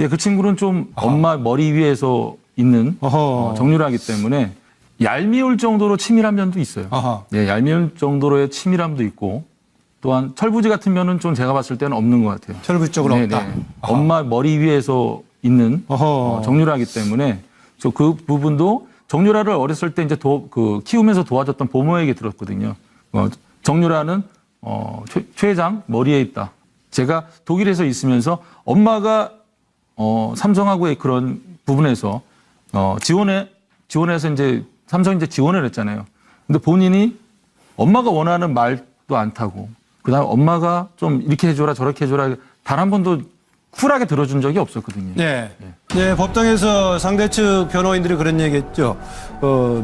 예, 그 친구는 좀 엄마 머리 위에서 있는 정유라이기 때문에 얄미울 정도로 치밀한 면도 있어요. 예, 얄미울 정도로의 치밀함도 있고 또한 철부지 같은 면은 좀 제가 봤을 때는 없는 것 같아요. 철부지 쪽은 없다. 엄마 머리 위에서 있는 정유라이기 때문에 저 그 부분도 정유라를 어렸을 때 이제 키우면서 도와줬던 보모에게 들었거든요. 정유라는 최 회장 머리에 있다. 제가 독일에서 있으면서 엄마가 삼성하고의 그런 부분에서 지원해서 이제 삼성이 이제 지원을 했잖아요. 근데 본인이 엄마가 원하는 말도 안 타고 그다음에 엄마가 좀 이렇게 해줘라 저렇게 해줘라 단 한 번도 쿨하게 들어준 적이 없었거든요. 네. 네, 법정에서 상대 측 변호인들이 그런 얘기했죠.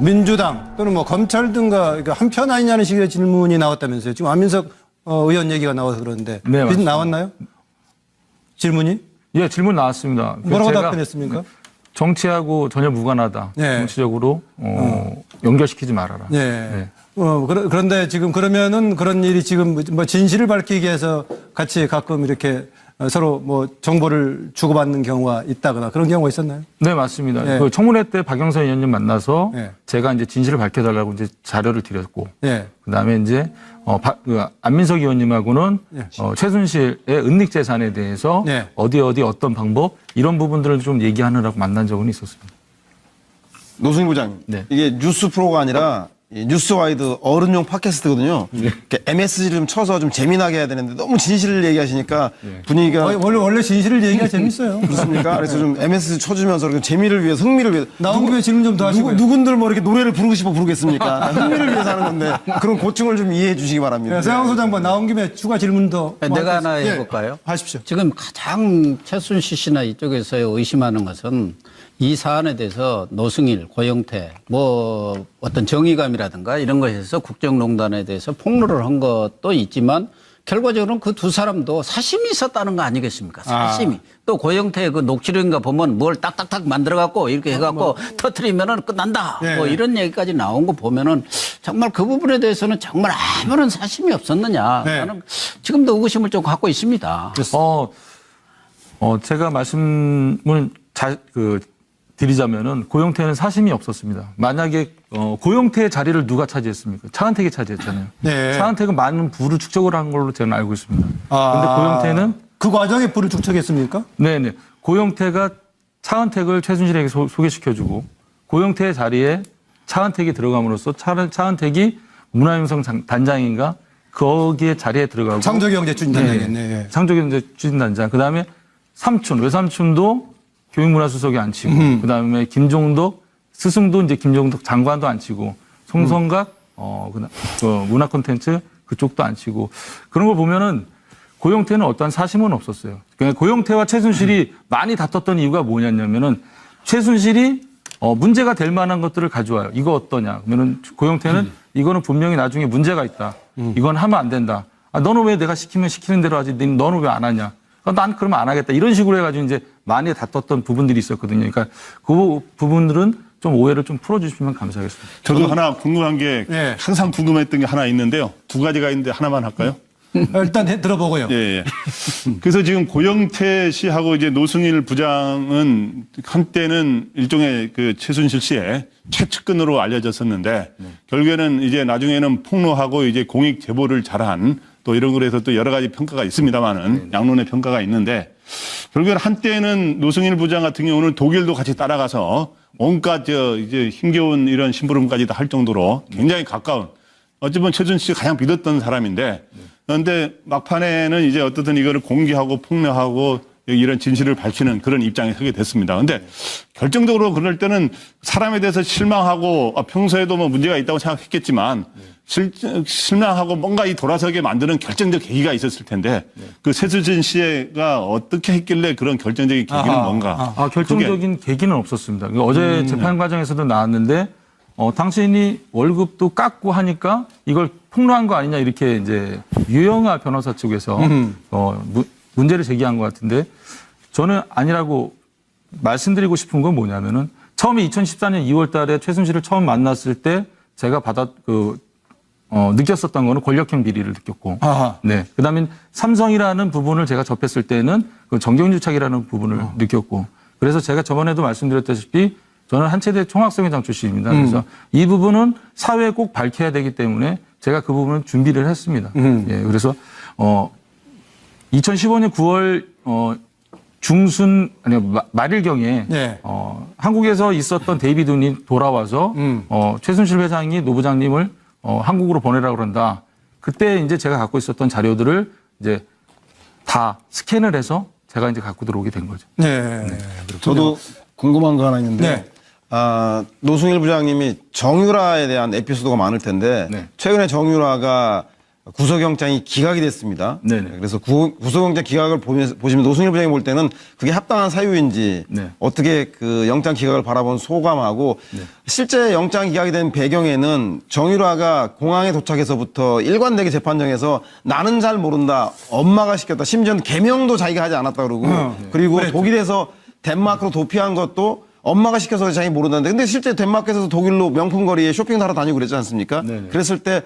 민주당 또는 뭐 검찰 등과 한편 아니냐는 식의 질문이 나왔다면서요. 지금 안민석 의원 얘기가 나와서 그러는데. 네, 맞습니다. 나왔나요? 질문이? 예, 질문 나왔습니다. 뭐라고 답변했습니까? 정치하고 전혀 무관하다. 네. 정치적으로 연결시키지 말아라. 네. 네. 그런데 지금 그러면은 그런 일이 지금 뭐 진실을 밝히기 위해서 같이 가끔 이렇게 서로 뭐 정보를 주고받는 경우가 있다거나 그런 경우가 있었나요? 네, 맞습니다. 네. 그 청문회 때 박영선 의원님 만나서 네. 제가 이제 진실을 밝혀달라고 이제 자료를 드렸고, 네. 그다음에 이제 안민석 의원님하고는 네. 최순실의 은닉 재산에 대해서 네. 어디 어떤 방법 이런 부분들을 좀 얘기하느라고 만난 적은 있었습니다. 노승일 부장님, 네. 이게 뉴스 프로가 아니라 이 뉴스와이드 어른용 팟캐스트거든요. 이렇게 MSG를 좀 쳐서 좀 재미나게 해야 되는데 너무 진실을 얘기하시니까 분위기가 원래 진실을 얘기가 재밌어요. 그렇습니까? 그래서 좀 MSG 쳐주면서 이렇게 재미를 위해서 흥미를 위해서 나온 김에 질문 좀 더 하시고요. 누군들 뭐 이렇게 노래를 부르고 싶어 부르겠습니까? 흥미를 위해서 하는 건데 그런 고충을 좀 이해해 주시기 바랍니다. 네, 세영 소장관 나온 김에 추가 질문 더. 내가 하나 해볼까요? 하십시오. 지금 가장 최순실 씨나 이쪽에서 의심하는 것은 이 사안에 대해서 노승일, 고영태, 뭐 어떤 정의감이라든가 이런 것에서 국정농단에 대해서 폭로를 한 것도 있지만 결과적으로는 그 두 사람도 사심이 있었다는 거 아니겠습니까? 사심이. 또 고영태의 그 녹취록인가 보면 뭘 딱딱딱 만들어갖고 이렇게 해갖고 터트리면은 끝난다. 네. 뭐 이런 얘기까지 나온 거 보면은 정말 그 부분에 대해서는 정말 아무런 사심이 없었느냐. 네. 나는 지금도 의구심을 좀 갖고 있습니다. 제가 말씀을 드리자면은 고영태는 사심이 없었습니다. 만약에 고영태의 자리를 누가 차지했습니까? 차은택이 차지했잖아요. 네. 차은택은 많은 부를 축적을 한 걸로 저는 알고 있습니다. 그런데 고영태는 그 과정에 불을 축적했습니까? 네네 고영태가 차은택을 최순실에게 소개시켜주고 고영태의 자리에 차은택이 들어감으로써 차은택이 문화융성 단장인가 거기에 자리에 들어가고 창조경제 추진단장이었네. 네. 창조경제 추진단장 그다음에 외삼촌도 교육문화수석이 앉히고 그다음에 김종덕 스승도 이제 김종덕 장관도 앉히고 송성각 문화 콘텐츠 그쪽도 앉히고 그런 걸 보면은 고영태는 어떠한 사심은 없었어요. 그러니까 고영태와 최순실이 많이 다퉜던 이유가 뭐냐면은 최순실이 문제가 될 만한 것들을 가져와요. 이거 어떠냐? 그러면은 고영태는 이거는 분명히 나중에 문제가 있다. 이건 하면 안 된다. 너는 왜 내가 시키면 시키는 대로 하지? 너는 왜 안 하냐? 난 그러면 안 하겠다. 이런 식으로 해가지고 이제 많이 다퉜던 부분들이 있었거든요. 그러니까 그 부분들은 좀 오해를 좀 풀어주시면 감사하겠습니다. 저도 하나 궁금한 게 네. 항상 궁금했던 게 하나 있는데요. 두 가지가 있는데 하나만 할까요? 일단 들어보고요. 예. 그래서 지금 고영태 씨하고 이제 노승일 부장은 한때는 일종의 그 최순실 씨의 최측근으로 알려졌었는데 결국에는 이제 나중에는 폭로하고 이제 공익 제보를 잘한 또 이런 거에서 또 여러 가지 평가가 있습니다만은 양론의 평가가 있는데 결국에는 한때는 노승일 부장 같은 경우는 독일도 같이 따라가서 온갖 이제 힘겨운 이런 심부름까지 다 할 정도로 굉장히 가까운 어찌 보면 최순실 씨가 가장 믿었던 사람인데 그런데 막판에는 이제 어떻든 이거를 공개하고 폭로하고 이런 진실을 밝히는 그런 입장에 서게 됐습니다. 그런데 결정적으로 그럴 때는 사람에 대해서 실망하고 평소에도 뭐 문제가 있다고 생각했겠지만 실망하고 뭔가 이 돌아서게 만드는 결정적 계기가 있었을 텐데 그 최순실 씨가 어떻게 했길래 그런 결정적인 계기는 뭔가? 결정적인 계기는 없었습니다. 어제 재판 과정에서도 나왔는데 당신이 월급도 깎고 하니까 이걸 폭로한 거 아니냐 이렇게 이제 유영아 변호사 쪽에서 문제를 제기한 것 같은데 저는 아니라고 말씀드리고 싶은 건 뭐냐면은 처음에 2014년 2월 달에 최순실을 처음 만났을 때 제가 느꼈었던 거는 권력형 비리를 느꼈고. 아하. 네. 그 다음에 삼성이라는 부분을 제가 접했을 때는 그 정경유착이라는 부분을 느꼈고. 그래서 제가 저번에도 말씀드렸다시피 저는 한체대 총학생회장 출신입니다. 그래서 이 부분은 사회에 꼭 밝혀야 되기 때문에 제가 그 부분은 준비를 했습니다. 예. 그래서 2015년 9월 중순 아니 말일경에 네. 한국에서 있었던 데이비드 윈이 돌아와서 최순실 회장이 노 부장님을 한국으로 보내라고 그런다. 그때 이제 제가 갖고 있었던 자료들을 이제 다 스캔을 해서 제가 이제 갖고 들어오게 된 거죠. 네. 저도 궁금한 거 하나 있는데 네. 노승일 부장님이 정유라에 대한 에피소드가 많을 텐데 네. 최근에 정유라가 구속영장이 기각이 됐습니다. 네네. 그래서 구속영장 기각을 보시면 노승일 부장이 볼 때는 그게 합당한 사유인지 네. 어떻게 그 영장 기각을 바라본 소감하고 실제 영장 기각이 된 배경에는 정유라가 공항에 도착해서부터 일관되게 재판정에서 나는 잘 모른다, 엄마가 시켰다, 심지어는 개명도 자기가 하지 않았다 그러고 그리고 그랬죠. 독일에서 덴마크로 도피한 것도 엄마가 시켜서 자기 모른다는데 근데 실제 덴마크에서도 독일로 명품 거리에 쇼핑 하러 다니고 그랬지 않습니까? 네네. 그랬을 때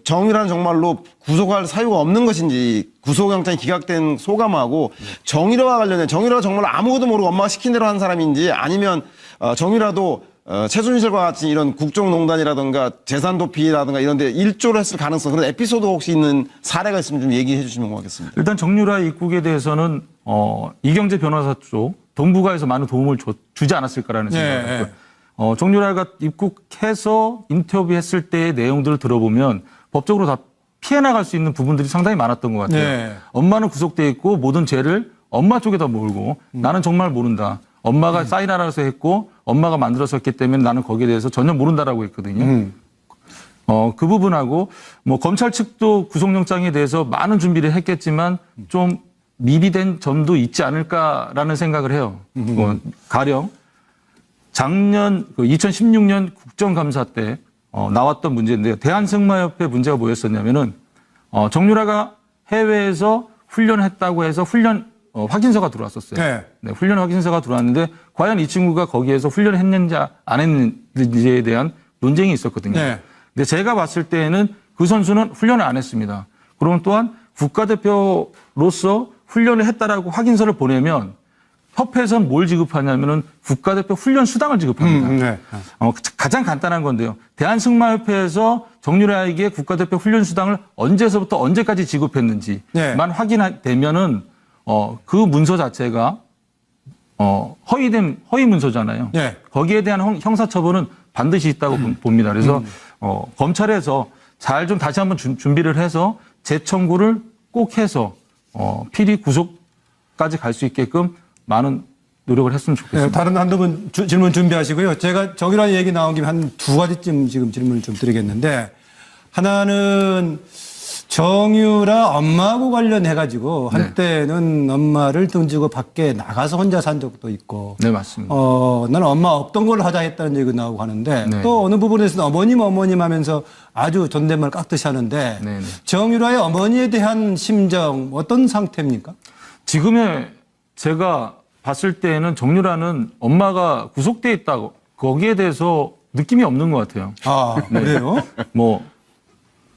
정유라는 정말로 구속할 사유가 없는 것인지 구속영장이 기각된 소감하고 정유라와 관련해 정유라가 정말 아무것도 모르고 엄마가 시킨 대로 한 사람인지 아니면 정유라도 최순실과 같이 이런 국정농단이라든가 재산 도피라든가 이런 데 일조를 했을 가능성 그런 에피소드 혹시 있는 사례가 있으면 좀 얘기해 주시면 고맙겠습니다. 일단 정유라 입국에 대해서는 이경재 변호사 쪽 동북아에서 많은 도움을 주지 않았을까라는 생각을 네. 했고요. 정유라가 입국해서 인터뷰했을 때의 내용들을 들어보면 법적으로 다 피해 나갈 수 있는 부분들이 상당히 많았던 것 같아요. 네. 엄마는 구속돼 있고 모든 죄를 엄마 쪽에다 몰고 나는 정말 모른다. 엄마가 사인하라서 했고 엄마가 만들어서 했기 때문에 나는 거기에 대해서 전혀 모른다라고 했거든요. 그 부분하고 뭐 검찰 측도 구속영장에 대해서 많은 준비를 했겠지만 좀 미비된 점도 있지 않을까라는 생각을 해요. 가령 작년 2016년 국정감사 때 나왔던 문제인데요. 대한승마협회 문제가 뭐였었냐면은 정유라가 해외에서 훈련했다고 해서 훈련 확인서가 들어왔었어요. 네. 네, 훈련 확인서가 들어왔는데 과연 이 친구가 거기에서 훈련했는지 안 했는지에 대한 논쟁이 있었거든요. 네. 근데 제가 봤을 때에는 그 선수는 훈련을 안 했습니다. 그럼 또한 국가대표로서 훈련을 했다라고 확인서를 보내면 협회에서는 뭘 지급하냐면은 국가대표 훈련 수당을 지급합니다. 네. 가장 간단한 건데요. 대한승마협회에서 정유라에게 국가대표 훈련 수당을 언제서부터 언제까지 지급했는지만 네. 확인되면은 그 문서 자체가 허위 문서잖아요. 네. 거기에 대한 형사처벌은 반드시 있다고 봅니다. 그래서 검찰에서 잘 좀 다시 한번 준비를 해서 재청구를 꼭 해서 필히 구속까지 갈 수 있게끔 많은 노력을 했으면 좋겠습니다. 네, 다른 한두 분 질문 준비하시고요. 제가 정유라 얘기 나온 김에 한 두 가지쯤 지금 질문을 좀 드리겠는데 하나는 정유라 엄마하고 관련해가지고 한때는 엄마를 등지고 밖에 나가서 혼자 산 적도 있고. 네, 맞습니다. 나는 엄마 없던 걸로 하자 했다는 얘기가 나오고 하는데 네. 또 어느 부분에서는 어머님 하면서 아주 존댓말 깍듯이 하는데 네, 네. 정유라의 어머니에 대한 심정 어떤 상태입니까? 지금의 제가 봤을 때는 정유라는 엄마가 구속돼 있다고 거기에 대해서 느낌이 없는 것 같아요. 아, 그래요? 뭐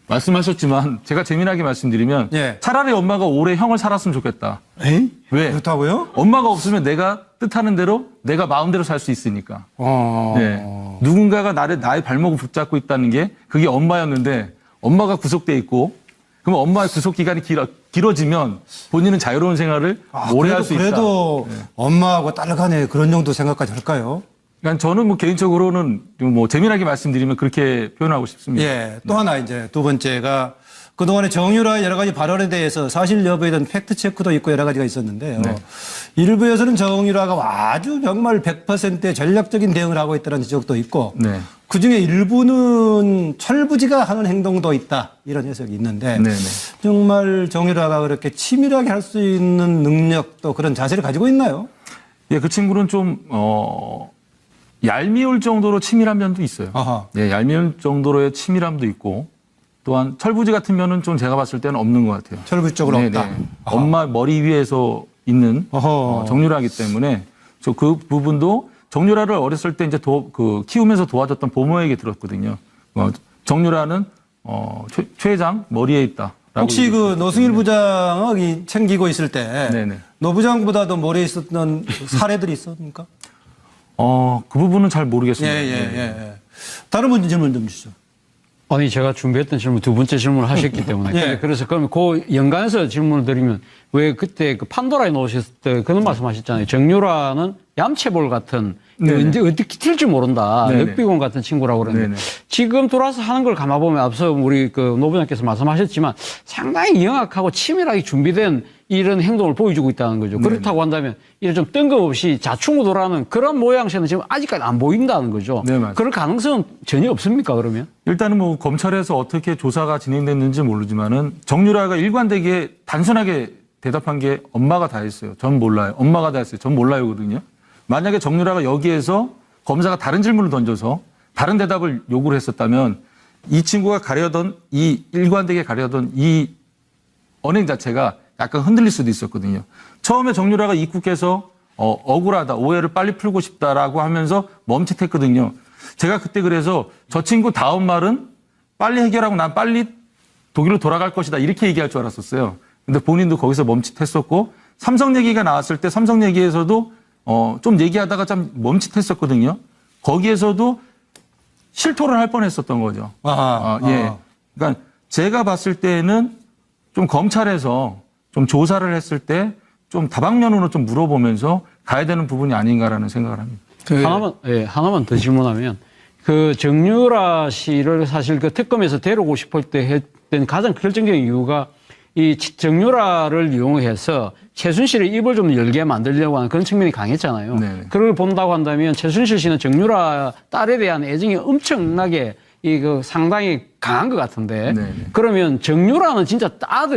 말씀하셨지만 제가 재미나게 말씀드리면 예. 차라리 엄마가 오래 형을 살았으면 좋겠다. 에이? 왜? 그렇다고요? 엄마가 없으면 내가 뜻하는 대로 내가 마음대로 살 수 있으니까. 어. 네. 누군가가 나의 발목을 붙잡고 있다는 게 그게 엄마였는데 엄마가 구속돼 있고 그럼 엄마의 구속 기간이 길어지면 본인은 자유로운 생활을 오래 할 수 있다. 그래도 엄마하고 딸 간에 그런 정도 생각까지 할까요? 그러니까 저는 뭐 개인적으로는 뭐 재미나게 말씀드리면 그렇게 표현하고 싶습니다. 예. 또 하나 이제 두 번째가 그동안에 정유라의 여러 가지 발언에 대해서 사실 여부에 대한 팩트 체크도 있고 여러 가지가 있었는데요. 네. 일부에서는 정유라가 아주 정말 100%의 전략적인 대응을 하고 있다는 지적도 있고 네. 그중에 일부는 철부지가 하는 행동도 있다 이런 해석이 있는데 네, 네. 정말 정유라가 그렇게 치밀하게 할 수 있는 능력도 그런 자세를 가지고 있나요? 예, 그 친구는 좀 얄미울 정도로 치밀한 면도 있어요. 아하. 예, 얄미울 정도로의 치밀함도 있고 또한 철부지 같은 면은 좀 제가 봤을 때는 없는 것 같아요. 철부지 쪽으로 네, 없다. 네. 아하. 엄마 머리 위에서 있는 어허. 정유라이기 때문에 저 그 부분도 정유라를 어렸을 때 이제 키우면서 도와줬던 보모에게 들었거든요. 정유라는 최 회장 머리에 있다. 혹시 그 노승일 부장이 챙기고 있을 때 네네. 노 부장보다도 머리에 있었던 사례들이 있습니까? 그 부분은 잘 모르겠습니다. 예. 다른 분 질문 좀 주시죠. 아니 제가 준비했던 질문 두 번째 질문을 하셨기 때문에 예. 그래서 그러면 그 연관해서 질문을 드리면 왜 그때 그 판도라에 나오셨을 때 그런 말씀하셨잖아요. 정유라는 얌체볼 같은 네네. 언제 어떻게 튈지 모른다. 네네. 늑비공 같은 친구라고 그러는데 네네. 지금 돌아서 하는 걸 감아보면 앞서 우리 그 노 부장께서 말씀하셨지만 상당히 영악하고 치밀하게 준비된 이런 행동을 보여주고 있다는 거죠. 그렇다고 한다면 이런 좀 뜬금없이 자충우돌하는 그런 모양새는 지금 아직까지 안 보인다는 거죠. 네, 맞습니다. 그럴 가능성은 전혀 없습니까 그러면? 일단은 뭐 검찰에서 어떻게 조사가 진행됐는지 모르지만은 정유라가 일관되게 단순하게 대답한 게 엄마가 다 했어요. 전 몰라요. 엄마가 다 했어요. 전 몰라요거든요. 만약에 정유라가 여기에서 검사가 다른 질문을 던져서 다른 대답을 요구를 했었다면 이 친구가 가려던 이 일관되게 가려던 이 언행 자체가 약간 흔들릴 수도 있었거든요. 처음에 정유라가 입국해서 억울하다, 오해를 빨리 풀고 싶다라고 하면서 멈칫했거든요. 제가 그때 그래서 저 친구 다음 말은 빨리 해결하고 난 빨리 독일로 돌아갈 것이다 이렇게 얘기할 줄 알았었어요. 근데 본인도 거기서 멈칫했었고 삼성 얘기가 나왔을 때 삼성 얘기에서도 좀 얘기하다가 좀 멈칫했었거든요. 거기에서도 실토를 할 뻔했었던 거죠. 예. 그러니까 제가 봤을 때는 좀 검찰에서 좀 조사를 했을 때 좀 다방면으로 좀 물어보면서 가야 되는 부분이 아닌가라는 생각을 합니다. 하나만 더 질문하면 그 정유라 씨를 사실 그 특검에서 데려오고 싶을 때 했던 가장 결정적인 이유가 이 정유라를 이용해서 최순실의 입을 좀 열게 만들려고 하는 그런 측면이 강했잖아요. 네네. 그걸 본다고 한다면 최순실 씨는 정유라 딸에 대한 애정이 엄청나게 상당히 강한 것 같은데 네네. 그러면 정유라는 진짜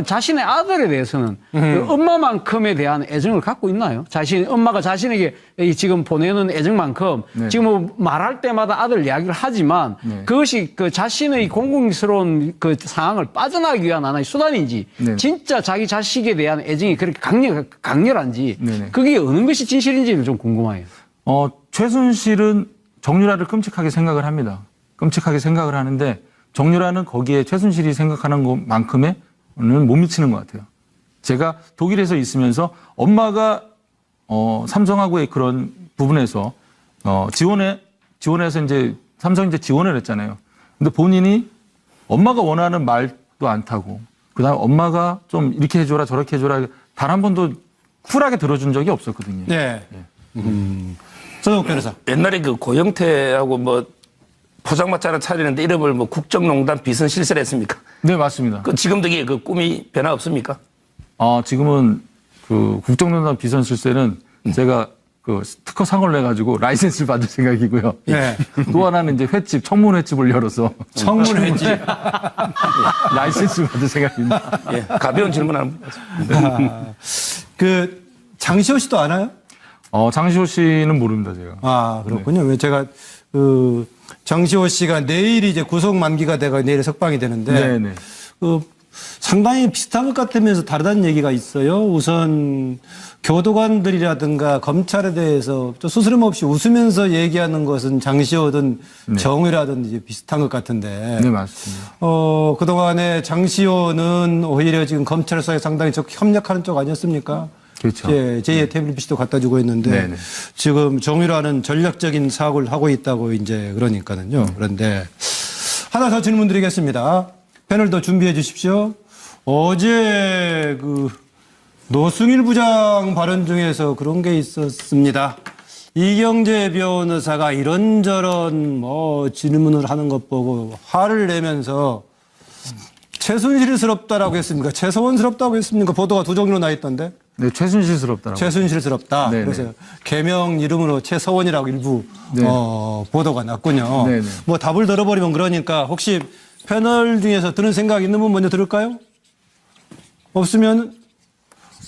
자신의 아들에 대해서는 그 엄마만큼에 대한 애정을 갖고 있나요? 엄마가 자신에게 지금 보내는 애정만큼 네. 지금 뭐 말할 때마다 아들 이야기를 하지만 네. 그것이 그 자신의 공공스러운 그 상황을 빠져나가기 위한 하나의 수단인지 네. 진짜 자기 자식에 대한 애정이 그렇게 강렬한지 네네. 그게 어느 것이 진실인지를 좀 궁금해요. 최순실은 정유라를 끔찍하게 생각을 합니다. 끔찍하게 생각을 하는데 정유라는 거기에 최순실이 생각하는 것만큼에는 못 미치는 것 같아요. 제가 독일에서 있으면서 엄마가 삼성하고의 그런 부분에서 지원해서 이제 삼성이 이제 지원을 했잖아요. 근데 본인이 엄마가 원하는 말도 안 타고 그다음에 엄마가 좀 이렇게 해줘라 저렇게 해줘라 단 한 번도 쿨하게 들어준 적이 없었거든요. 네. 서동욱 변호사. 옛날에 그 고영태하고 뭐 포장마차를 차리는데 이름을 뭐 국정농단 비선실세를 했습니까? 네, 맞습니다. 그 지금도 이게 그 꿈이 변화 없습니까? 지금은 그 국정농단 비선실세는 제가 그 특허 상을 내가지고 라이센스를 받을 생각이고요. 네. 또 하나는 이제 청문 횟집을 열어서 청문 회지. 라이센스를 받을 생각입니다. 예, 가벼운 질문 하나. 그 장시호 씨도 아나요? 장시호 씨는 모릅니다, 제가. 그렇군요. 왜 제가 장시호 씨가 내일 이제 구속 만기가 돼가 내일 석방이 되는데 네네. 상당히 비슷한 것 같으면서 다르다는 얘기가 있어요. 우선 교도관들이라든가 검찰에 대해서 또 스스럼 없이 웃으면서 얘기하는 것은 장시호든 정의라든 이제 비슷한 것 같은데. 네, 맞습니다. 그동안에 장시호는 오히려 지금 검찰 수사에 상당히 협력하는 쪽 아니었습니까? 그렇죠. 예, 제2의 태블릿도 갖다 주고 있는데 네네. 지금 정유라는 전략적인 사고를 하고 있다고 이제 그러니까는요. 그런데 하나 더 질문 드리겠습니다. 패널 더 준비해 주십시오. 어제 그 노승일 부장 발언 중에서 그런 게 있었습니다. 이경재 변호사가 이런저런 질문을 하는 것 보고 화를 내면서 최순실스럽다라고 했습니까? 최서원스럽다고 했습니까? 보도가 두 종류로 나 있던데. 네, 최순실스럽더라고요. 최순실스럽다. 네네. 그래서 개명 이름으로 최서원이라고 일부 네. 보도가 났군요. 네네. 뭐 답을 들어버리면 그러니까 혹시 패널 중에서 들은 생각 있는 분 먼저 들을까요? 없으면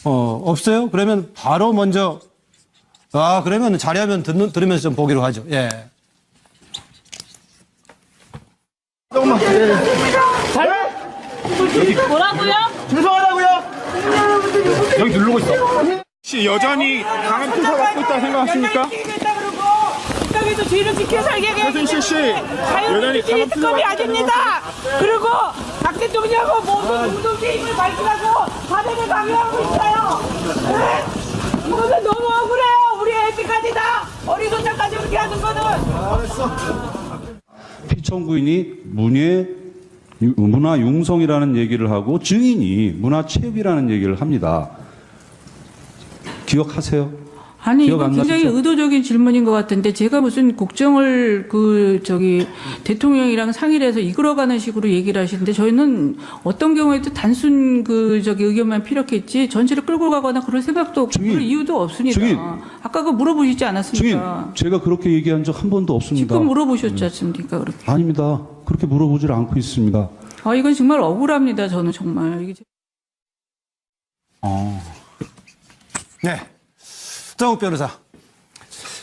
없어요? 그러면 바로 먼저 그러면 자리하면 들으면서 좀 보기로 하죠. 예. 뭐라고요? 혹시 여전히 강한 투사 갖고 있다 생각하십니까? 국가에서 죄를 지켜 살게 해야 최순실 씨, 여전히 자유민주주의 특검이 강압 아닙니다. 그리고 박 대통령은 모든 운동개입을 발표하고 사대를 강요하고 있어요. 네? 이거는 너무 억울해요. 우리 애들까지 다 어리선장까지 그렇게 하는 거는. 피청구인이 문화융성이라는 얘기를 하고 증인이 문화체육이라는 얘기를 합니다. 기억하세요? 아니, 기억 이거 안 굉장히 나시죠? 의도적인 질문인 것 같은데, 제가 무슨 국정을 대통령이랑 상의를 해서 이끌어가는 식으로 얘기를 하시는데, 저희는 어떤 경우에도 단순 의견만 필요했지, 전체를 끌고 가거나 그럴 생각도 없고, 그럴 이유도 없습니다. 증인. 아까 그 물어보시지 증인, 않았습니까? 제가 그렇게 얘기한 적 한 번도 없습니다. 지금 물어보셨지 않습니까? 그렇게. 아닙니다. 그렇게 물어보질 않고 있습니다. 이건 정말 억울합니다. 저는 정말. 이게 네. 정욱 변호사.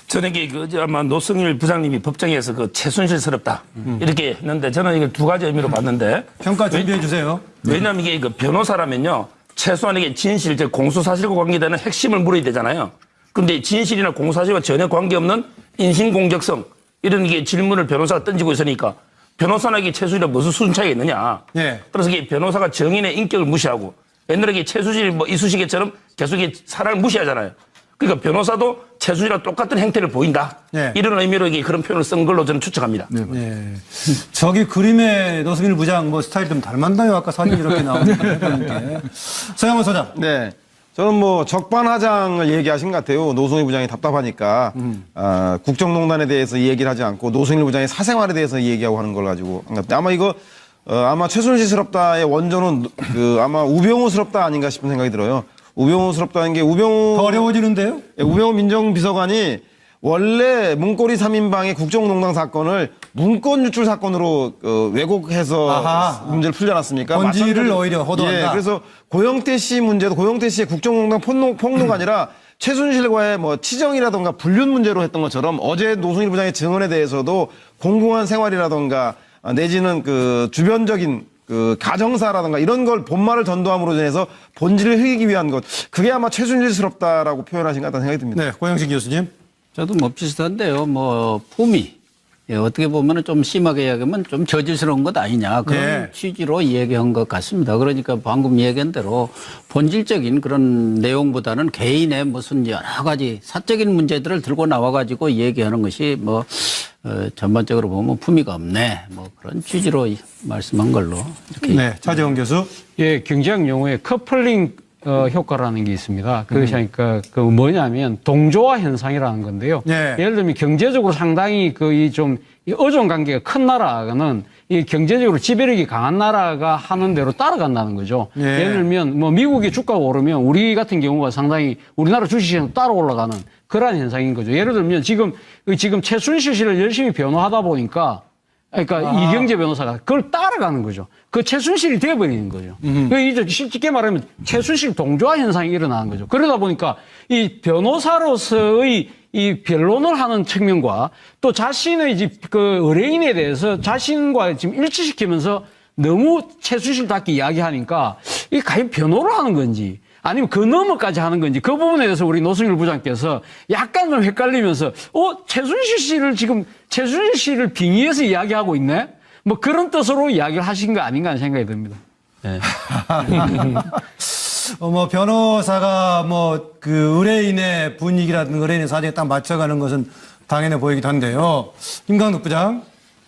저는 이게 아마 노승일 부장님이 법정에서 최순실스럽다 이렇게 했는데 저는 이걸 두 가지 의미로 봤는데 평가 준비해 주세요. 왜냐하면 이게 변호사라면요 최소한 이게 진실, 즉 공소사실과 관계되는 핵심을 물어야 되잖아요. 그런데 진실이나 공소사실과 전혀 관계없는 인신공격성 이런 게 질문을 변호사가 던지고 있으니까 변호사나 이게 최순실이랑 무슨 수준 차이가 있느냐. 네. 그래서 이게 변호사가 정인의 인격을 무시하고 옛날에 이게 최순실 이쑤시개처럼 계속 사람을 무시하잖아요. 그러니까 변호사도 최순실이랑 똑같은 행태를 보인다. 네. 이런 의미로 이게 그런 표현을 쓴 걸로 저는 추측합니다. 네. 저기 그림에 노승일 부장 스타일 좀 닮았나요? 아까 사진 이렇게 나오는데. 서영원 소장. 네. 저는 적반하장을 얘기하신 것 같아요. 노승일 부장이 답답하니까 국정농단에 대해서 얘기를 하지 않고 노승일 부장의 사생활에 대해서 얘기하고 하는 걸 가지고 아마 이거 아마 최순실스럽다의 원조는 아마 우병우스럽다 아닌가 싶은 생각이 들어요. 우병우스럽다는 게 더 어려워지는데요? 우병우 민정비서관이 원래 문고리 3인방의 국정농단 사건을 문건 유출 사건으로 왜곡해서 문제를 풀지 않았습니까? 본질을 오히려 호도한다. 예, 그래서 고영태 씨 문제도 고영태 씨의 국정농단 폭로가 아니라 최순실과의 치정이라던가 불륜 문제로 했던 것처럼 어제 노승일 부장의 증언에 대해서도 공공한 생활이라던가 내지는 주변적인 가정사라든가 이런 걸 본말을 전도함으로 인해서 본질을 흐리기 위한 것. 그게 아마 최순실스럽다라고 표현하신 것 같다는 생각이 듭니다. 네, 고영식 교수님. 저도 비슷한데요. 품위. 예, 어떻게 보면 좀 심하게 이야기하면 좀 저질스러운 것 아니냐. 그런 네. 취지로 이야기한 것 같습니다. 그러니까 방금 얘기한 대로 본질적인 그런 내용보다는 개인의 무슨 여러 가지 사적인 문제들을 들고 나와가지고 얘기하는 것이 전반적으로 보면 품위가 없네. 그런 취지로 말씀한 걸로. 이렇게. 네, 차재원 교수. 예, 경제학 용어에 커플링 효과라는 게 있습니다. 그것이 그러니까 뭐냐면 동조화 현상이라는 건데요. 네. 예를 들면 경제적으로 상당히 이 의존 관계가 큰 나라는 이 경제적으로 지배력이 강한 나라가 하는 대로 따라간다는 거죠. 네. 예를 들면 미국의 주가가 오르면 우리 같은 경우가 상당히 우리나라 주식시장 따라 올라가는 그러한 현상인 거죠. 예를 들면 지금 최순실 씨를 열심히 변호하다 보니까 이경재 변호사가 그걸 따라가는 거죠. 그 최순실이 돼버리는 거죠. 이제 쉽게 말하면 최순실 동조화 현상이 일어나는 거죠. 그러다 보니까 이 변호사로서의 이 변론을 하는 측면과 또 자신의 의뢰인에 대해서 자신과 지금 일치시키면서 너무 최순실답게 이야기하니까 이게 과연 변호를 하는 건지 아니면 그 너머까지 하는 건지 그 부분에 대해서 우리 노승일 부장께서 약간 좀 헷갈리면서 최순실 씨를 빙의해서 이야기하고 있네? 그런 뜻으로 이야기를 하신 거 아닌가 하는 생각이 듭니다. 네. 변호사가 의뢰인의 분위기라든가 의뢰인의 사정에 딱 맞춰가는 것은 당연해 보이기도 한데요. 김강덕 부장.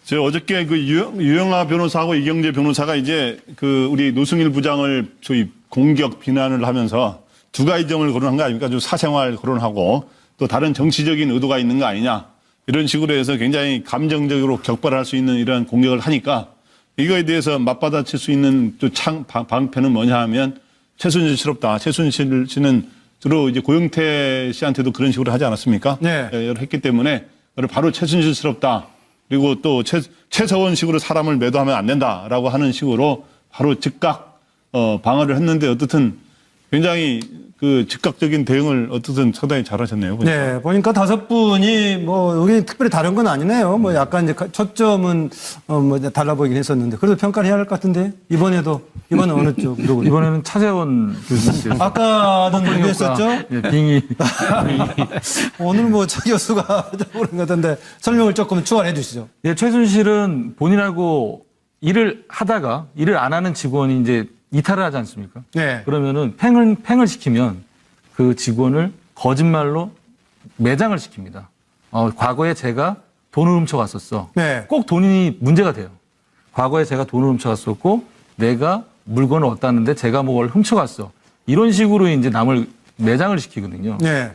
저 어저께 유영아 변호사하고 이경재 변호사가 이제 우리 노승일 부장을 소위 공격 비난을 하면서 두 가지 점을 거론한 거 아닙니까? 좀 사생활 거론하고 또 다른 정치적인 의도가 있는 거 아니냐. 이런 식으로 해서 굉장히 감정적으로 격발할 수 있는 이런 공격을 하니까 이거에 대해서 맞받아칠 수 있는 또 방패는 뭐냐 하면 최순실스럽다. 최순실 씨는 주로 이제 고영태 씨한테도 그런 식으로 하지 않았습니까? 네. 했기 때문에 바로 최순실스럽다. 그리고 또 최서원식으로 사람을 매도하면 안 된다라고 하는 식으로 바로 즉각 방어를 했는데 어떻든 굉장히 즉각적인 대응을 어떻든 상당히 잘하셨네요. 보니까. 네, 보니까 5분이 의견이 특별히 다른 건 아니네요. 약간 이제 초점은 달라 보이긴 했었는데 그래도 평가를 해야 할 것 같은데 이번은 어느 쪽으로? 이번에는 차재원 교수님께서 아까는 누구였었죠? 예, 빙의. 오늘 차 교수가 그런 것 같은데 설명을 조금 추가해 주시죠. 예, 최순실은 본인하고 일을 하다가 일을 안 하는 직원이 이제 이탈을 하지 않습니까? 네. 그러면은 팽을 시키면 그 직원을 거짓말로 매장을 시킵니다. 과거에 제가 돈을 훔쳐갔었어. 네. 꼭 돈이 문제가 돼요. 과거에 제가 돈을 훔쳐갔었고 내가 물건을 얻었는데 제가 뭘 훔쳐갔어. 이런 식으로 이제 남을 매장을 시키거든요. 네.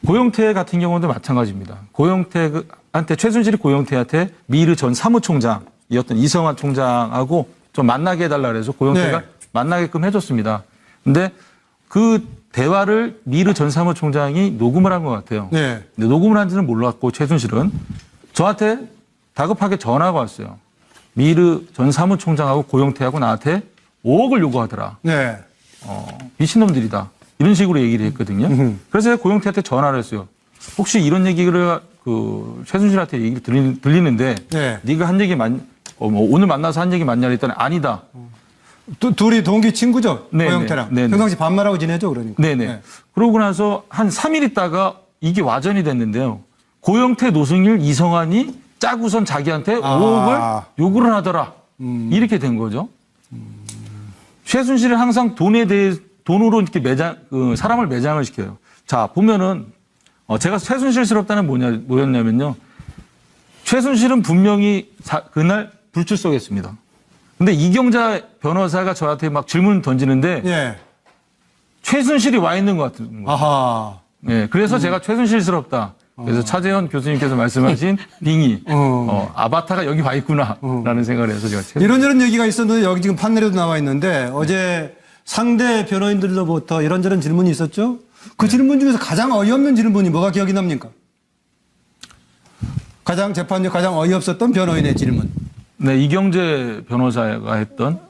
고영태 같은 경우도 마찬가지입니다. 고영태한테 최순실이 고영태한테 미르 전 사무총장이었던 이성환 총장하고 좀 만나게 해달라 그래서 고영태가 네. 만나게끔 해줬습니다. 근데 그 대화를 미르 전 사무총장이 녹음을 한 것 같아요. 네. 근데 녹음을 한지는 몰랐고 최순실은 저한테 다급하게 전화가 왔어요. 미르 전 사무총장하고 고영태하고 나한테 5억을 요구하더라. 네. 미친놈들이다. 이런 식으로 얘기를 했거든요. 그래서 제가 고영태한테 전화를 했어요. 혹시 이런 얘기를 그 최순실한테 얘기를 들리는데 네. 네가 한 얘기 오늘 만나서 한 얘기 맞냐 그랬더니 아니다. 둘이 동기 친구죠? 네네. 고영태랑. 네네. 평상시 반말하고 지내죠, 그러니까. 네네. 네. 그러고 나서 한 3일 있다가 이게 와전이 됐는데요. 고영태, 노승일, 이성환이 짜고선 자기한테 5억을 요구를 하더라. 이렇게 된 거죠. 최순실은 항상 돈으로 이렇게 사람을 매장을 시켜요. 자, 보면은, 제가 최순실스럽다는 뭐였냐면요. 최순실은 분명히 그날 불출석했습니다. 근데 이경자 변호사가 저한테 막 질문을 던지는데, 예. 최순실이 와 있는 것 같은 거예요. 아하. 예, 그래서 제가 최순실스럽다. 그래서 차재현 교수님께서 말씀하신 빙의, 아바타가 여기 와 있구나라는 생각을 해서 제가 이런저런 얘기가 있었는데 여기 지금 판넬에도 나와 있는데 어제 상대 변호인들로부터 이런저런 질문이 있었죠? 그 질문 중에서 가장 어이없는 질문이 뭐가 기억이 납니까? 재판중 가장 어이없었던 변호인의 질문. 네, 이경재 변호사가 했던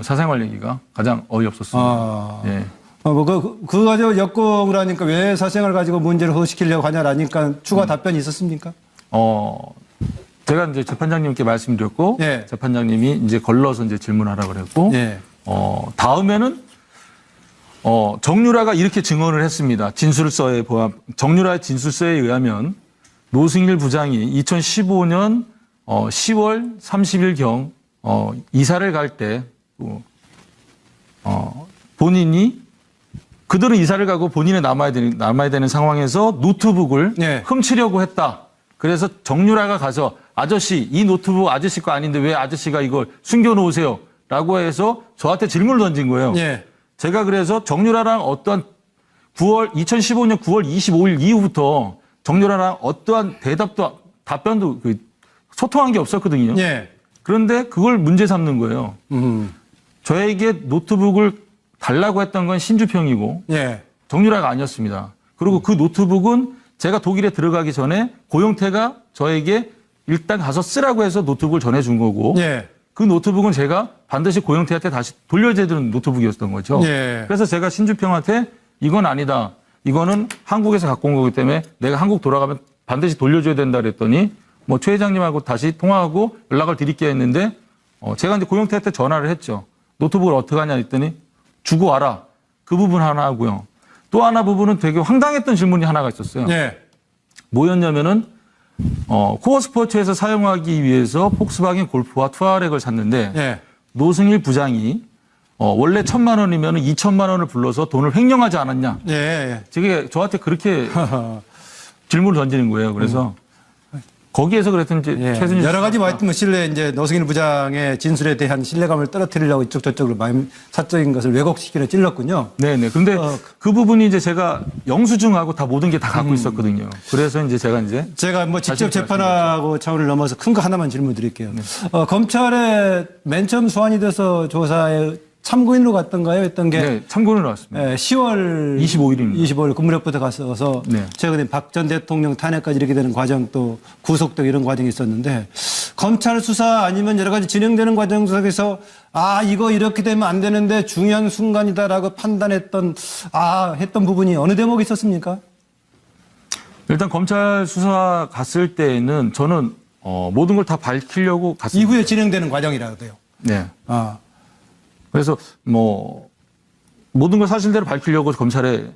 사생활 얘기가 가장 어이없었습니다. 예. 그거 가지고 역공을 하니까 왜 사생활 가지고 문제를 호소시키려고 하냐라니까 추가 답변이 있었습니까? 제가 이제 재판장님께 말씀드렸고, 예. 재판장님이 이제 걸러서 이제 질문하라고 그랬고, 예. 다음에는, 정유라가 이렇게 증언을 했습니다. 정유라의 진술서에 의하면 노승일 부장이 2015년 10월 30일경 이사를 갈 때, 본인이 그들은 이사를 가고 본인이 남아야 되는 상황에서 노트북을 네. 훔치려고 했다. 그래서 정유라가 가서 아저씨, 이 노트북 아저씨 거 아닌데 왜 아저씨가 이걸 숨겨놓으세요? 라고 해서 저한테 질문을 던진 거예요. 예. 제가 그래서 정유라랑 어떠한 2015년 9월 25일 이후부터 정유라랑 어떠한 답변도 소통한 게 없었거든요. 예. 그런데 그걸 문제 삼는 거예요. 저에게 노트북을 달라고 했던 건 신주평이고 예. 정유라가 아니었습니다. 그리고 그 노트북은 제가 독일에 들어가기 전에 고영태가 저에게 일단 가서 쓰라고 해서 노트북을 전해준 거고 예. 그 노트북은 제가 반드시 고영태한테 다시 돌려줘야 되는 노트북이었던 거죠. 예. 그래서 제가 신주평한테 이건 아니다. 이거는 한국에서 갖고 온 거기 때문에 내가 한국 돌아가면 반드시 돌려줘야 된다 그랬더니 최 회장님하고 다시 통화하고 연락을 드릴게 했는데 제가 이제 고영태한테 전화를 했죠. 노트북을 어떻게 하냐 했더니 주고 와라. 그 부분 하나 하고요. 또 하나 부분은 되게 황당했던 질문이 하나가 있었어요. 예. 뭐였냐면은 코어 스포츠에서 사용하기 위해서 폭스바겐 골프와 투아렉을 샀는데 예. 노승일 부장이 원래 1,000만 원이면 2,000만 원을 불러서 돈을 횡령하지 않았냐. 예. 저한테 그렇게 질문을 던지는 거예요. 그래서 거기에서 그랬더니 이제 최순실 여러 가지 신뢰 이제 노승일 부장의 진술에 대한 신뢰감을 떨어뜨리려고 이쪽 저쪽으로 사적인 것을 왜곡시키려 찔렀군요. 네네. 근데 그 부분이 이제 제가 영수증하고 다 모든 게 다 갖고 있었거든요. 그래서 이제 제가 직접 재판하고 차원을 넘어서 큰 거 하나만 질문 드릴게요. 네. 검찰에 맨 처음 소환이 돼서 조사에 참고인으로 갔던가요? 했던 게. 네, 참고인으로 왔습니다. 네, 10월 25일입니다. 25일 근무력부터 갔어서 네. 최근에 박 전 대통령 탄핵까지 이렇게 되는 과정 또 구속되고 이런 과정이 있었는데 검찰 수사 아니면 여러 가지 진행되는 과정 속에서 이거 이렇게 되면 안 되는데 중요한 순간이다라고 판단했던 했던 부분이 어느 대목이 있었습니까? 일단 검찰 수사 갔을 때에는 저는 모든 걸 다 밝히려고 갔습니다. 이후에 진행되는 과정이라고요. 네. 그래서 모든 걸 사실대로 밝히려고 검찰에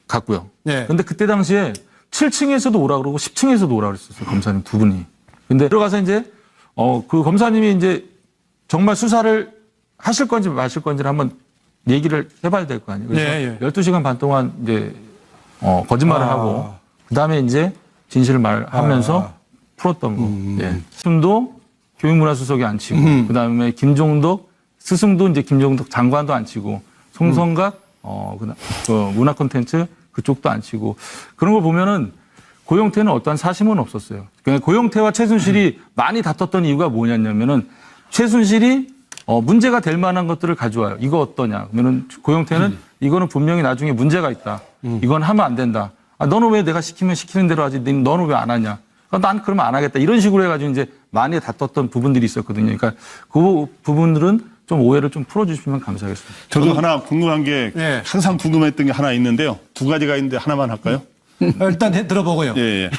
갔고요. 네. 근데 그때 당시에 7층에서도 오라 그러고 10층에서도 오라 그랬었어요. 검사님 두 분이. 근데 들어가서 이제 그 검사님이 이제 정말 수사를 하실 건지 마실 건지를 한번 얘기를 해봐야 될 거 아니에요. 그래서 예, 예. 12시간 반 동안 이제 거짓말을 하고 그다음에 이제 진실을 말하면서 풀었던 거. 예. 스승도 교육문화수석이 안 치고 그다음에 김종덕 스승도 이제 김종덕 장관도 안 치고 송성각 그 문화 콘텐츠 그쪽도 안 치고 그런 걸 보면은 고영태는 어떠한 사심은 없었어요. 그러니까 고영태와 최순실이 많이 다퉜던 이유가 뭐냐면은 최순실이 문제가 될 만한 것들을 가져와요. 이거 어떠냐. 그러면은 고영태는 이거는 분명히 나중에 문제가 있다. 이건 하면 안 된다. 아, 너는 왜 내가 시키면 시키는 대로 하지? 너는 왜 안 하냐? 난 그러면 안 하겠다. 이런 식으로 해가지고 이제 많이 다퉜던 부분들이 있었거든요. 그러니까 그 부분들은 좀 오해를 좀 풀어주시면 감사하겠습니다. 저도 하나 궁금한 게 예. 항상 궁금했던 게 하나 있는데요. 두 가지가 있는데 하나만 할까요? 일단 들어보고요. 예, 예.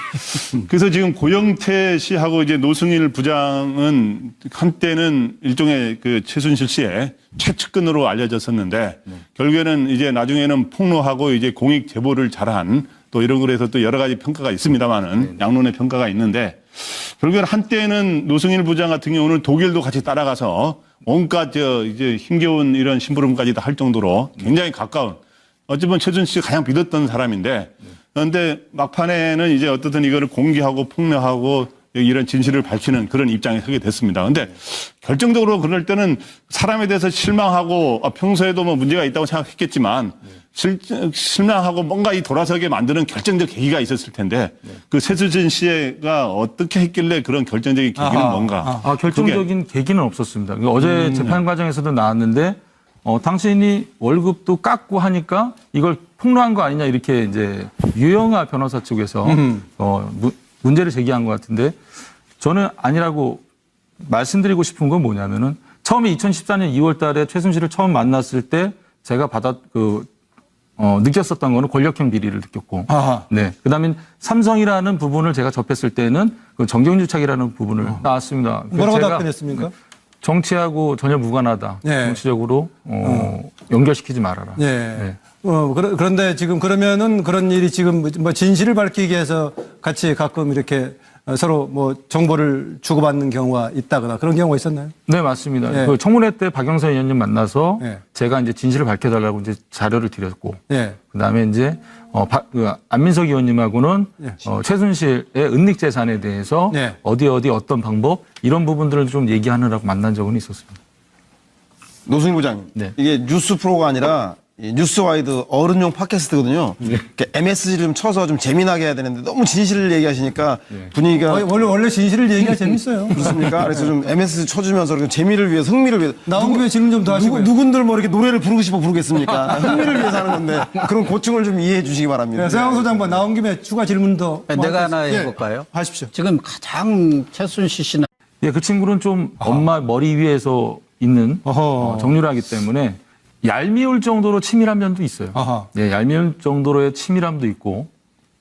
그래서 지금 고영태 씨하고 이제 노승일 부장은 한때는 일종의 그 최순실 씨의 최측근으로 알려졌었는데 결국에는 이제 나중에는 폭로하고 이제 공익 제보를 잘한 또 이런 거에서 또 여러 가지 평가가 있습니다만은 양론의 평가가 있는데 결국에는 한때는 노승일 부장 같은 경우는 독일도 같이 따라가서 온갖 이제 힘겨운 이런 심부름까지 다 할 정도로 굉장히 가까운 어쩌면 최순실 씨가 가장 믿었던 사람인데 그런데 막판에는 이제 어떻든 이거를 공개하고 폭로하고 이런 진실을 밝히는 그런 입장에 서게 됐습니다. 그런데 결정적으로 그럴 때는 사람에 대해서 실망하고 평소에도 뭐 문제가 있다고 생각했겠지만 실망하고 뭔가 이 돌아서게 만드는 결정적 계기가 있었을 텐데 그 최순실 씨가 어떻게 했길래 그런 결정적인 계기는 뭔가? 결정적인 계기는 없었습니다. 그러니까 어제 재판 과정에서도 나왔는데 당신이 월급도 깎고 하니까 이걸 폭로한 거 아니냐 이렇게 이제 유영아 변호사 측에서 문제를 제기한 것 같은데 저는 아니라고 말씀드리고 싶은 건 뭐냐면은 처음에 2014년 2월 달에 최순실을 처음 만났을 때 제가 느꼈었던 거는 권력형 비리를 느꼈고. 네. 그 다음에 삼성이라는 부분을 제가 접했을 때는 그 정경유착이라는 부분을 나왔습니다. 뭐라고 답변했습니까? 정치하고 전혀 무관하다. 네. 정치적으로 연결시키지 말아라. 네. 그런데 지금 그러면은 그런 일이 지금 뭐 진실을 밝히기 위해서 같이 가끔 이렇게 서로 뭐 정보를 주고받는 경우가 있다거나 그런 경우가 있었나요? 네, 맞습니다. 네. 그 청문회 때 박영선 의원님 만나서 네. 제가 이제 진실을 밝혀달라고 이제 자료를 드렸고. 네. 그 다음에 이제 안민석 의원님하고는 최순실의 은닉 재산에 대해서 네. 어디 어떤 방법 이런 부분들을 좀 얘기하느라고 만난 적은 있었습니다. 노승일 부장님. 네. 이게 뉴스 프로가 아니라 이 뉴스와이드 어른용 팟캐스트거든요. MSG를 좀 쳐서 좀 재미나게 해야 되는데 너무 진실을 얘기하시니까 분위기가 원래 진실을 얘기가 재밌어요. 그렇습니까? 그래서 좀 MSG 쳐주면서 이렇게 재미를 위해서 흥미를 위해서 나온 김에 질문 좀 더 하시고요. 누군들 뭐 이렇게 노래를 부르고 싶어 부르겠습니까? 흥미를 위해서 하는 건데 그런 고충을 좀 이해해 주시기 바랍니다. 네, 서양수 장관 나온 김에 추가 질문 더. 내가 하나 해볼까요? 하십시오. 지금 가장 최순실 씨나 예, 그 친구는 좀 엄마 머리 위에서 있는 정유라기 때문에 얄미울 정도로 치밀한 면도 있어요. 예, 얄미울 정도로의 치밀함도 있고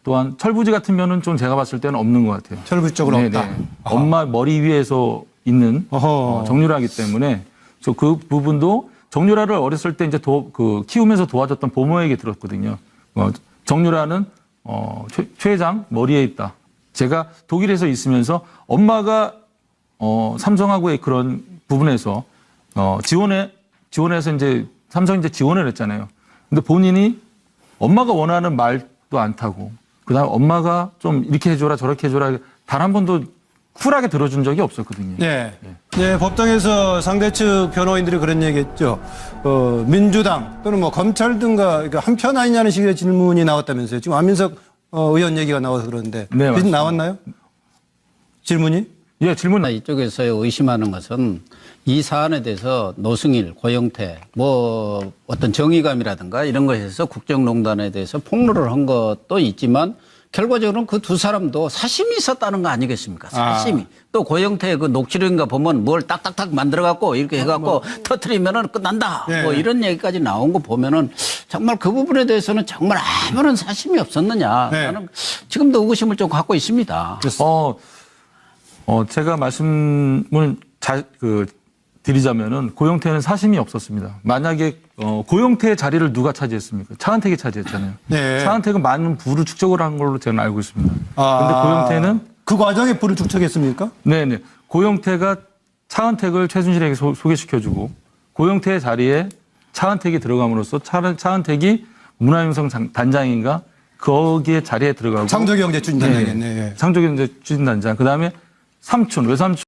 또한 철부지 같은 면은 좀 제가 봤을 때는 없는 것 같아요. 철부지 쪽으로 없다. 엄마 머리 위에서 있는 정유라기 때문에 저 그 부분도 정유라를 어렸을 때 이제 키우면서 도와줬던 보모에게 들었거든요. 정유라는 최 회장 머리에 있다. 제가 독일에서 있으면서 엄마가 삼성하고의 그런 부분에서 지원해서 이제 삼성이 이제 지원을 했잖아요. 근데 본인이 엄마가 원하는 말도 안 타고 그다음에 엄마가 좀 이렇게 해줘라 저렇게 해줘라 단 한 번도 쿨하게 들어준 적이 없었거든요. 네. 네, 법정에서 상대 측 변호인들이 그런 얘기했죠. 민주당 또는 뭐 검찰 등과 한편 아니냐는 식의 질문이 나왔다면서요. 지금 안민석 의원 얘기가 나와서 그러는데. 네, 맞습니다. 나왔나요? 질문이? 예, 질문. 이쪽에서 의심하는 것은 이 사안에 대해서 노승일, 고영태, 뭐 어떤 정의감이라든가 이런 것에서 국정농단에 대해서 폭로를 한 것도 있지만 결과적으로는 그 두 사람도 사심이 있었다는 거 아니겠습니까? 사심이. 또 고영태의 그 녹취록인가 보면 뭘 딱딱딱 만들어갖고 이렇게 해갖고 터트리면은 끝난다. 네. 뭐 이런 얘기까지 나온 거 보면은 정말 그 부분에 대해서는 정말 아무런 사심이 없었느냐. 네. 나는 지금도 의구심을 좀 갖고 있습니다. 제가 말씀을 드리자면은 고영태는 사심이 없었습니다. 만약에 고영태의 자리를 누가 차지했습니까? 차은택이 차지했잖아요. 네. 차은택은 많은 부를 축적을 한 걸로 저는 알고 있습니다. 그런데 고영태는 그 과정에 불을 축적했습니까? 네네. 고영태가 차은택을 최순실에게 소개시켜주고 고영태 자리에 차은택이 들어감으로써 차은택이 문화융성 단장인가 거기에 자리에 들어가고 창조경제 추진단장이겠네. 창조경제 추진단장. 그다음에 삼촌 외삼촌